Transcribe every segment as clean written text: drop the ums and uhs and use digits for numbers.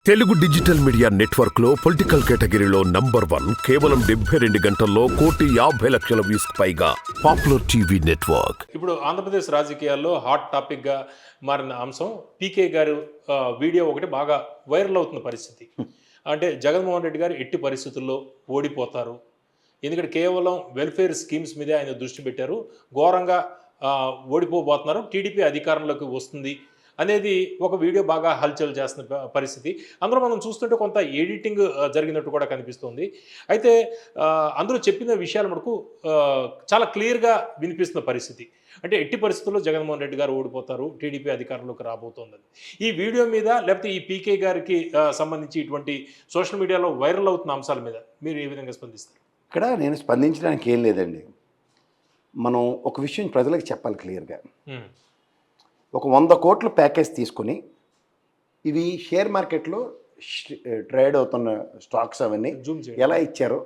Telugu digital media network లో political కేటగిరీలో #1 కేవలం 72 గంటల్లో 1,50,00,000 వ్యూస్ పైగా పాపులర్ టీవీ నెట్వర్క్. ఇప్పుడు ఆంధ్రప్రదేశ్ రాజకీయాల్లో హాట్ టాపిక్గా మారిన అంశం పీకే గారు వీడియో ఒకటి బాగా వైరల్ అవుతున్న పరిస్థితి. అంటే జగన్మోహన్ రెడ్డి గారు ఎట్టి పరిస్థితుల్లో ఓడిపోతారు, ఎందుకంటే కేవలం వెల్ఫేర్ స్కీమ్స్ మీదే ఆయన దృష్టి పెట్టారు, ఘోరంగా ఓడిపోబోతున్నారు, టీడీపీ అధికారంలోకి వస్తుంది అనేది ఒక వీడియో బాగా హల్చల్ చేస్తున్న పరిస్థితి. అందులో మనం చూస్తుంటే కొంత ఎడిటింగ్ జరిగినట్టు కూడా కనిపిస్తుంది. అయితే అందులో చెప్పిన విషయాల మటుకు చాలా క్లియర్గా వినిపిస్తున్న పరిస్థితి. అంటే ఎట్టి పరిస్థితుల్లో జగన్మోహన్ రెడ్డి గారు ఓడిపోతారు, టీడీపీ అధికారంలోకి రాబోతోందని. ఈ వీడియో మీద లేకపోతే ఈ పీకే గారికి సంబంధించి ఇటువంటి సోషల్ మీడియాలో వైరల్ అవుతున్న అంశాల మీద మీరు ఏ విధంగా స్పందిస్తారు? ఇక్కడ నేను స్పందించడానికి ఏం లేదండి. మనం ఒక విషయం ప్రజలకు చెప్పాలి క్లియర్గా. ఒక 100 కోట్ల ప్యాకేజ్ తీసుకుని ఇవి షేర్ మార్కెట్లో ట్రేడ్ అవుతున్న స్టాక్స్ అవన్నీ ఎలా ఇచ్చారో,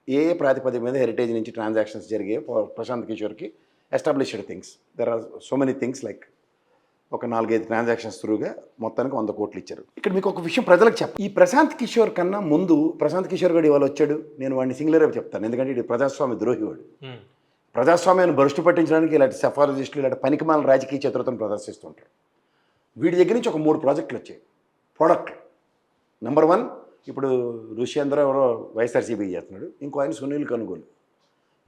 ఏ ప్రాతిపదిక మీద హెరిటేజ్ నుంచి ట్రాన్సాక్షన్స్ జరిగాయి, ప్రశాంత్ కిషోర్కి established things, there are so many things like ఒక 4-5 ట్రాన్సాక్షన్స్ త్రూగా మొత్తానికి 100 కోట్లు ఇచ్చారు. ఇక్కడ మీకు ఒక విషయం ప్రజలకు చెప్పాలి. ఈ ప్రశాంత్ కిషోర్ కన్నా ముందు ప్రశాంత్ కిషోర్ గారు ఇవాళ వచ్చాడు, నేను వాడిని సింగులర్గా చెప్తాను, ఎందుకంటే ఇది ప్రజాస్వామ్య ద్రోహి వాడు. ప్రజాస్వామ్యాన్ని భ్రష్టు పట్టించడానికి ఇలాంటి సెఫాలజిస్టులు ఇలాంటి పనికిమాల రాజకీయ చతురతను ప్రదర్శిస్తుంటారు. వీడి దగ్గర నుంచి ఒక 3 ప్రాజెక్టులు వచ్చాయి, ప్రోడక్ట్లు. నెంబర్ 1 ఇప్పుడు ఋష్యేంద్ర ఎవరో వైఎస్ఆర్సీపీ చేస్తున్నాడు, ఇంకో ఆయన సునీల్ కనుగోలు,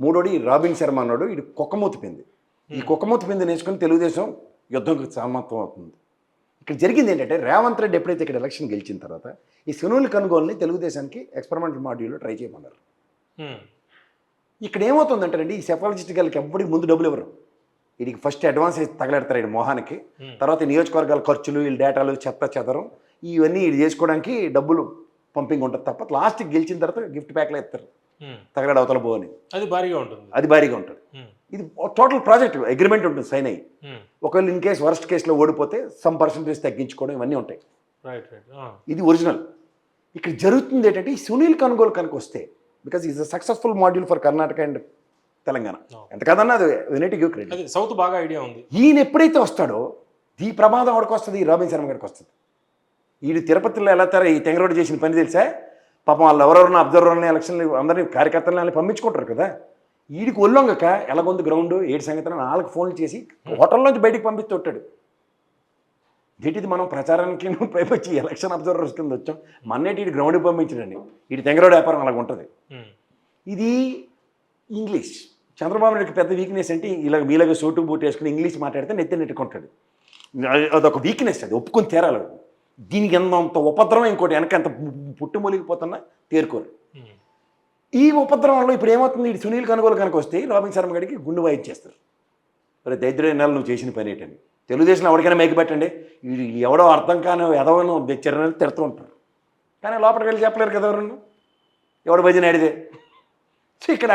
మూడోడి రాబిన్ శర్మ అన్నాడు, ఇది కుక్కమూతి పిండి. ఈ కుక్కమూతి పిండి నేర్చుకుని తెలుగుదేశం యుద్ధంకి సమాప్తం అవుతుంది. ఇక్కడ జరిగింది ఏంటంటే, రేవంత్ రెడ్డి ఎప్పుడైతే ఇక్కడ ఎలక్షన్ గెలిచిన తర్వాత ఈ సునీల్ కనుగోలుని తెలుగుదేశానికి ఎక్స్పెరిమెంటల్ మాడ్యూల్లో ట్రై చేయమన్నారు. ఇక్కడ ఏమవుతుందంటారండి, ఈ సెఫాలజిస్ట్ గారికి ఎప్పటికి ముందు డబ్బులు ఇవ్వరు, వీడికి ఫస్ట్ అడ్వాన్స్ తగలెడతారు వీడి మొహానికి, తర్వాత నియోజకవర్గాల ఖర్చులు, వీళ్ళ డేటాలు, చెత్త చెదరం ఇవన్నీ ఇది చేసుకోవడానికి డబ్బులు పంపింగ్ ఉంటుంది తప్ప లాస్ట్కి గెలిచిన తర్వాత గిఫ్ట్ ప్యాక్లో ఇస్తారు తగలడు అవతల పోని. అది భారీగా ఉంటుంది, అది భారీగా ఉంటుంది. ఇది టోటల్ ప్రాజెక్ట్ అగ్రిమెంట్ ఉంటుంది సైన్ అయ్యి. ఒకవేళ ఇన్ కేసు వర్స్ట్ కేసులో ఓడిపోతే సమ్ పర్సెంటేజ్ తగ్గించుకోవడం ఇవన్నీ ఉంటాయి. ఇది ఒరిజినల్. ఇక్కడ జరుగుతుంది ఏంటంటే, ఈ సునీల్ కనుగోలు కనుక వస్తే, because is a successful module for Karnataka and Telangana, ఎంత కదన్నా అది వెనైటీ క్రెడిట్. సౌత్ బాగా ఐడియా ఉంది. ఈయన ఎప్పుడైతే వస్తాడో ఈ ప్రమాదం ఎవరికి వస్తుంది, ఈ రాబిన్ శర్మ గారికి వస్తుంది. వీడు తిరుపతిలో ఎలా ఈ తెంగరోడ్ చేసిన పని తెలుసా, పాపం వాళ్ళు ఎవరెవరిన అబ్జర్వర్ని ఎలక్షన్లు అందరినీ కార్యకర్తలని పంపించుకుంటారు కదా, వీడికి ఒళ్ళొంగక ఎలాగొంది గ్రౌండ్ ఏడు సంగతి వాళ్ళకి ఫోన్లు చేసి హోటల్లోంచి బయటికి పంపిస్తుంటాడు. ఏంటిది మనం ప్రచారానికి పైపొచ్చి ఎలక్షన్ అబ్జర్వర్స్ కింద వచ్చాం, మన్నేటి వీడి గ్రౌండ్కి పంపించడండి, వీడి తెంగరోడ్ వ్యాపారం అలాగ ఉంటుంది. ఇది ఇంగ్లీష్. చంద్రబాబు నాయుడుకి పెద్ద వీక్నెస్ అంటే ఇలాగ మీలాగా సూటు బూట్ వేసుకుని ఇంగ్లీష్ మాట్లాడితే నెట్టుకుంటాడు. అదొక వీక్నెస్, అది ఒప్పుకొని తీరాలి. దీనికి ఎంత ఉపద్రవం ఇంకోటి వెనక ఎంత పుట్టుమొలిగిపోతున్నా తేరుకోరు. ఈ ఉపద్రవంలో ఇప్పుడు ఏమవుతుంది, ఇటు సునీల్ కనుగోలు కనుక వస్తే రాబిన్ శర్మ గడికి గుండు వాయించేస్తారు. మరి దరిద్ర నెలలు నువ్వు చేసిన పని ఏంటని తెలుగుదేశం ఎవరికైనా మేకి పెట్టండి, ఇది ఎవడో అర్థం కాని ఎదవను తెచ్చారని తిడుతూ ఉంటారు. కానీ లోపలికి వెళ్ళి చెప్పలేరు కదా ఎవరన్నా, ఎవడు భజన ఆడిదే. సో ఇక్కడ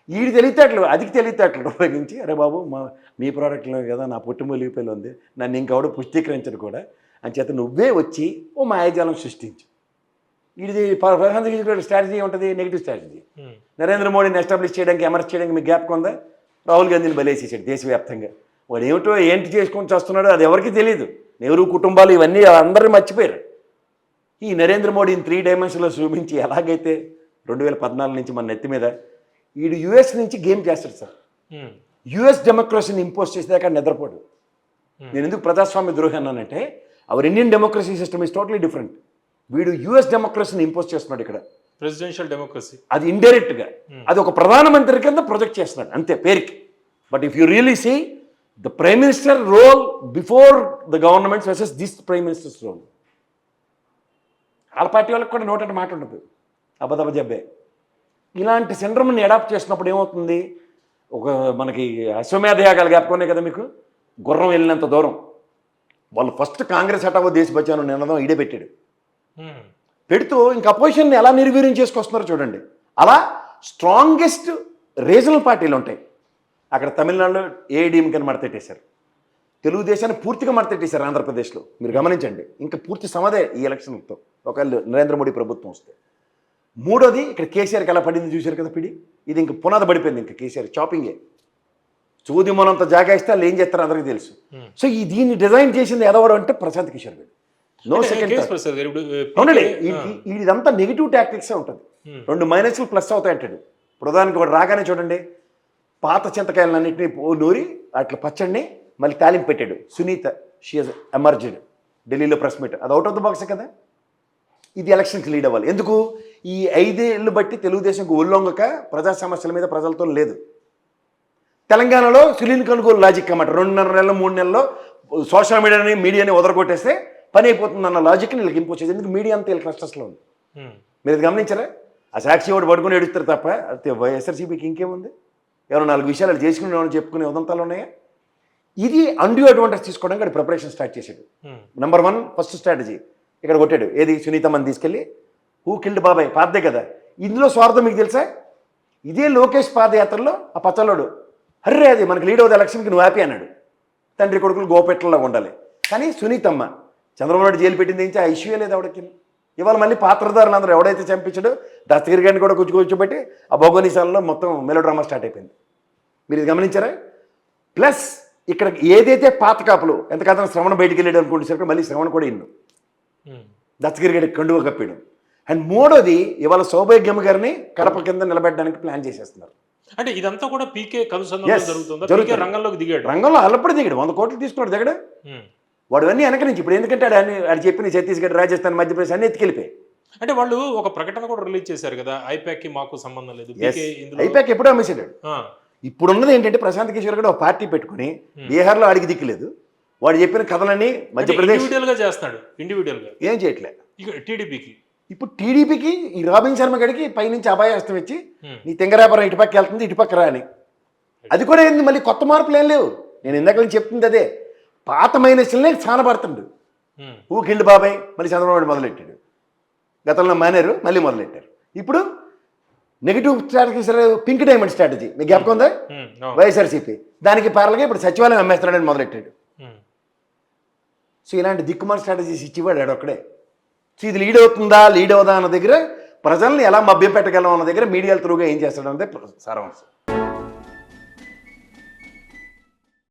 వీడి తెలివితేటలు, అధిక తెలివితేటలు ఉపయోగించి, అరే బాబు మీ ప్రోడక్ట్లో కదా నా పుట్టుమొలిగిపోయి ఉంది, నన్ను ఇంకెవడో పుష్టీకరించడు కూడా అని చేత నువ్వే వచ్చి ఓ మాయాజాలం సృష్టించు. ఇది ప్రధాన స్ట్రాటజీ ఉంటుంది, నెగిటివ్ స్ట్రాటజీ. నరేంద్ర మోడీని ఎస్టాబ్లిష్ చేయడానికి, ఎమర్జ్ చేయడానికి మీకు జ్ఞాపకం ఉందా, రాహుల్ గాంధీని బలేసేసాడు దేశవ్యాప్తంగా. వాడు ఏమిటో ఏంటి చేసుకొని చేస్తున్నాడో అది ఎవరికి తెలియదు. నెహ్రూ కుటుంబాలు ఇవన్నీ అందరూ మర్చిపోయారు. ఈ నరేంద్ర మోడీని 3 డైమెన్షన్లో చూపించి ఎలాగైతే 2014 నుంచి మన నెత్తి మీద వీడు యుఎస్ నుంచి గేమ్ చేస్తాడు సార్. యుఎస్ డెమోక్రసీని ఇంపోజ్ చేసేదాకా నిద్రపోడు. నేను ఎందుకు ప్రజాస్వామ్య ద్రోహి అన్నానంటే, our Indian democracy system is totally different. వీడు యుఎస్ డెమోక్రసీని ఇంపోజ్ చేస్తున్నాడు ఇక్కడ, ప్రెసిడెన్షియల్ డెమోక్రసీ. అది ఇండైరెక్ట్గా అది ఒక ప్రధానమంత్రి కింద ప్రొజెక్ట్ చేస్తున్నాడు అంతే పేరుకి. But if you really see the prime minister role before the governments versus this prime minister's role, వాళ్ళ పార్టీ వాళ్ళకి కూడా నోటంటే మాట ఉండదు, అబద్ధ జబ్బే. ఇలాంటి సిండ్రమ్ని అడాప్ట్ చేసినప్పుడు ఏమవుతుంది, ఒక మనకి అశ్వమేధ యాగాలు జ్ఞాపకమే కదా మీకు, గుర్రం వెళ్ళినంత దూరం. వాళ్ళు ఫస్ట్ కాంగ్రెస్ హటావో దేశ బచాను నిన్నదం ఈడే పెట్టాడు. పెడుతూ ఇంక అపోజిషన్ని ఎలా నిర్వీర్యం చేసుకొస్తున్నారో చూడండి. అలా స్ట్రాంగెస్ట్ రీజనల్ పార్టీలు ఉంటాయి. అక్కడ తమిళనాడులో ఏఐడిఎంకేని మడతెట్టేశారు, తెలుగుదేశాన్ని పూర్తిగా మడతెట్టేశారు ఆంధ్రప్రదేశ్లో. మీరు గమనించండి, ఇంకా పూర్తి సమదే ఈ ఎలక్షన్తో ఒకవేళ నరేంద్ర మోడీ ప్రభుత్వం వస్తే. మూడోది ఇక్కడ కేసీఆర్కి ఎలా పడింది చూశారు కదా పిడి, ఇది ఇంక పునాది పడిపోయింది. ఇంకా కేసీఆర్ షాపింగే, చూది మనంత జాగా ఇస్తే వాళ్ళు ఏం చేస్తారో అందరికీ తెలుసు. సో దీన్ని డిజైన్ చేసింది ఎదవడం అంటే ప్రశాంత్ కిషోర్ గారు. నో సెకండ్ కేఎస్ ప్రసాద్ గారు ఇప్పుడు అవునండి PK ఇదంతా నెగిటివ్ టాక్టిక్సే ఉంటుంది. 2 మైనస్లు ప్లస్ అవుతాయి అంటాడు. ప్రధానికి ఒకటి రాగానే చూడండి, పాత చింతకాయలన్నింటినీ నూరి అట్లా పచ్చడిని మళ్ళీ తాలింపు పెట్టాడు. సునీత షీ హజ్ ఎమర్జెడ్ ఢిల్లీలో ప్రెస్ మీట్, అది అవుట్ ఆఫ్ ద బాక్సే కదా. ఇది ఎలక్షన్కి లీడ్ అవ్వాలి. ఎందుకు? ఈ 5 ఏళ్ళు బట్టి తెలుగుదేశంకు ఒళ్ళొంగక ప్రజా సమస్యల మీద ప్రజలతో లేదు. తెలంగాణలో సునీల్ కొనుగోలు లాజిక్ అన్నమాట. 2.5 నెలలు 3 నెలల్లో సోషల్ మీడియాని వదలగొట్టేస్తే పని అయిపోతుంది అన్న లాజిక్ని వీళ్ళకి ఇంపోజ్ చేసి, ఎందుకు మీడియా అంతా వీళ్ళకి క్లస్టర్స్లో ఉంది. మీరు ఇది గమనించారా? ఆ సాక్షి వాడు పడుకుని ఎడుస్తారు తప్ప వైఎస్ఆర్సీపీకి ఇంకేముంది? ఏమైనా 4 విషయాలు చేసుకుని ఏమైనా చెప్పుకునే ఉదంతాలు ఉన్నాయా? ఇది అండ్యూ అడ్వాంటేజ్ తీసుకోవడానికి వాడు ప్రిపరేషన్ స్టార్ట్ చేశాడు. నెంబర్ 1 ఫస్ట్ స్ట్రాటజీ ఇక్కడ కొట్టాడు. ఏది? సునీతమ్మని తీసుకెళ్ళి హూ కిల్డ్ బాబాయ్ పాతదే కదా. ఇందులో స్వార్థం మీకు తెలుసా? ఇదే లోకేష్ పాదయాత్రలో ఆ పచ్చలోడు హర్రే అది మనకి లీడ్ అవుతుంది ఎలక్షన్కి నువ్వు హ్యాపీ అన్నాడు. తండ్రి కొడుకులు గోపెట్లలో ఉండాలి. కానీ సునీతమ్మ చంద్రబాబు నాయుడు జైలు పెట్టింది ఏంటి? ఆ ఇష్యూ లేదు ఆవిడకి. ఇవాళ మళ్ళీ పాత్రధారులు అందరూ ఎవడైతే చంపించాడో దస్తగిరి గారిని కూడా కూర్చోబెట్టి ఆ భౌగోళిశాలలో మొత్తం మెలోడ్రామా స్టార్ట్ అయిపోయింది. మీరు ఇది గమనించారా? ప్లస్ ఇక్కడ ఏదైతే పాత కాపులు ఎంతకాలం శ్రవణ బయటికి వెళ్ళాడు అనుకుంటే మళ్ళీ శ్రవణ కూడా ఇన్ను దస్తగిరి గారికి కండువ కప్పాడు. అండ్ మూడోది ఇవాళ సౌభాగ్యమ్మ గారిని కడప కింద నిలబెట్టడానికి ప్లాన్ చేసేస్తున్నారు. అంటే ఇదంతా కూడా పీకే కనుసంధానం జరుగుతుందా? PK రంగంలోకి దిగాడు. రంగంలో అల్లప్పుడు దిగాడు. 100 కోట్లు తీసుకున్నాడు దిగడు. వాడు అన్నీ వెనక నుంచి ఇప్పుడు ఎందుకంటే ఆడు చెప్పిన ఛత్తీస్గఢ్, రాజస్థాన్, మధ్యప్రదేశ్ అన్ని ఎత్తుకెళ్ళిపోయి. అంటే వాళ్ళు ఒక ప్రకటన కూడా రిలీజ్ చేశారు కదా, ఐపాక్ కి మాకు సంబంధం లేదు. ఐపాక్ ఎప్పుడూ అమ్మేసాడు. ఇప్పుడున్నది ఏంటంటే ప్రశాంత్ కిషోర్ కూడా ఒక పార్టీ పెట్టుకుని బీహార్లో ఆడికి దిక్కులేదు. వాడు చెప్పిన కథలన్నీ మధ్యప్రదేశ్ ఇండివిజువల్ గా చేస్తున్నాడు. ఇండివిజువల్ గా ఏం చేయట్లే. టీడీపీకి ఇప్పుడు టీడీపీకి ఈ రాబిన్ శర్మ గడికి పైనుంచి అభయాస్తం ఇచ్చి నీ తెంగరాపురం ఇటుపక్క వెళ్తుంది ఇటుపక్క రా అని. అది కూడా ఏంది? మళ్ళీ కొత్త మార్పులు ఏం లేవు. నేను ఇందాక నుంచి చెప్తుంది అదే, పాత మైనస్లనే సానపడుతుండు. ఊకిండు బాబాయ్ మళ్ళీ చంద్రబాబు నాయుడు మొదలెట్టాడు. గతంలో మానేరు మళ్ళీ మొదలెట్టారు. ఇప్పుడు negative strategy pink diamond strategy మీకు జ్ఞాపకం ఉందా? వైఎస్ఆర్సీపీ దానికి పారలుగా ఇప్పుడు సచివాలయం అమ్మేస్తున్నాడని మొదలెట్టాడు. సో ఇలాంటి దిక్కుమాల స్ట్రాటజీస్ ఇచ్చివాడు ఒక్కడే. సో ఇది లీడ్ అవుతుందా లీడ్ అవుదా అన్న దగ్గర, ప్రజల్ని ఎలా మభ్యం పెట్టగలం అన్న దగ్గర మీడియాల త్రూగా ఏం చేస్తాడు అంటే సారాంశం.